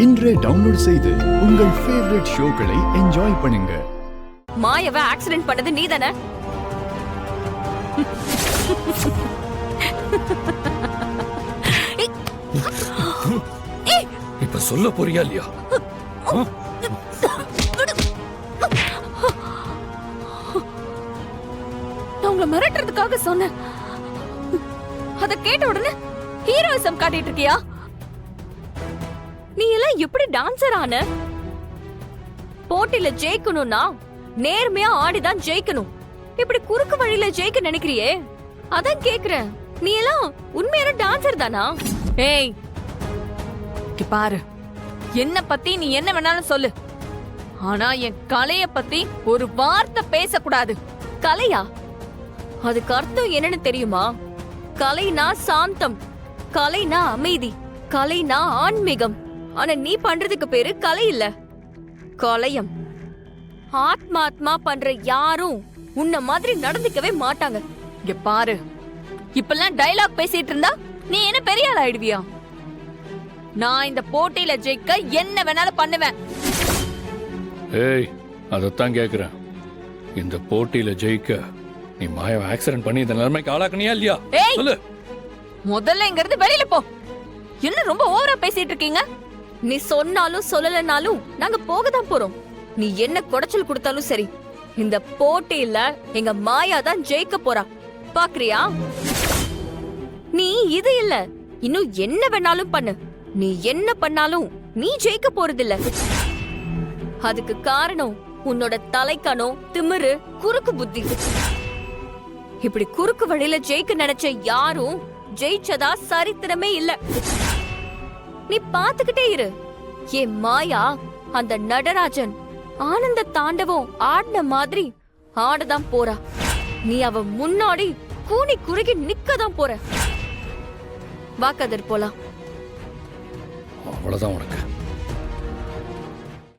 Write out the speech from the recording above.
இன்றே டவுன்லோட் செய்து உங்கள் ஃபேவரட் ஷோக்களை என்ஜாய் பண்ணுங்க. மாயவ ஆக்சிடென்ட் பண்ணது நீதானே? இப்ப சொல்ல போறியா இல்லையா? நான் உங்களை மிரட்டுறதுக்காக சொன்னேன். அத கேட்ட உடனே ஹீரோயிசம் காட்டிட்டு இருக்கியா? நீ எல்லாம் எப்படி டான்சர் ஆன? போட்டியில ஜெயிக்கணும்னா நேர்மையா ஆடிதான் ஜெயிக்கணும். இப்படி குறுக்கு வழியில ஜெயிக்க நினைக்கிறியே, அதான் கேக்குறேன். நீ எல்லாம் உண்மையான டான்சர் தானா? ஏய், பாரு, என்ன பத்தி நீ என்ன வேணாலும் சொல்லு, ஆனா என் கலைய பத்தி ஒரு வார்த்தை பேசக்கூடாது. கலையா? அதுக்கு அர்த்தம் என்னன்னு தெரியுமா? கலைனா சாந்தம், கலைனா அமைதி, கலைனா ஆன்மீகம். ஆனா நீ பண்றதுக்கு பேரு கலை இல்ல, கலையம். ஆத்மாத்மா பண்ற யாரும் உன்ன மாதிரி நடந்துக்கவே மாட்டாங்க. இங்க பாரு, இப்பெல்லாம் டைலாக் பேசிட்டு இருந்தா நீ என்ன பெரிய ஆள் ஆயிடுவியா? நான் இந்த போட்டியில ஜெயிக்க என்ன வேணாலும் பண்ணுவேன். ஏய், அதத்தான் கேக்குறேன். இந்த போட்டியில ஜெயிக்க நீ மாயாவை ஆக்சிடென்ட் பண்ணி இந்த நிலைமைக்கு ஆளாக்கணியா இல்லையா? ஏய், சொல்லு. முதல்ல இங்க இருந்து வெளியில போ. என்ன ரொம்ப ஓவரா பேசிட்டு இருக்கீங்க? நீ சொன்னாலும் சொல்லலனாலும் நாங்க போகதான் போறோம். நீ என்ன குடைச்சல் கொடுத்தாலும் சரி, இந்த போட்டியில எங்க மாயா தான் ஜெயிக்க போறா. பாக்குறியா? நீ இது இல்ல, இன்னும் என்ன வேணாலும் பண்ணு. நீ என்ன பண்ணாலும் நீ ஜெயிக்க போறதில்ல. அதுக்கு காரணம் உன்னோட தலைக்கணம், திமிரு, குறுக்கு புத்தி. இப்படி குறுக்கு வழியில ஜெயிக்க நினைச்ச யாரும் ஜெயிச்சதா சரித்திரமே இல்ல. நீ பாத்துக்கிட்டே இரு. என் மாயா அந்த நடராஜன் ஆனந்த தாண்டவம் ஆடின மாதிரி ஆடதான் போறா. நீ அவ முன்னாடி கூனி குறுகி நிக்கதான் போற. வாக்கதர் போலாம். அவ்வளவுதான் உனக்கு.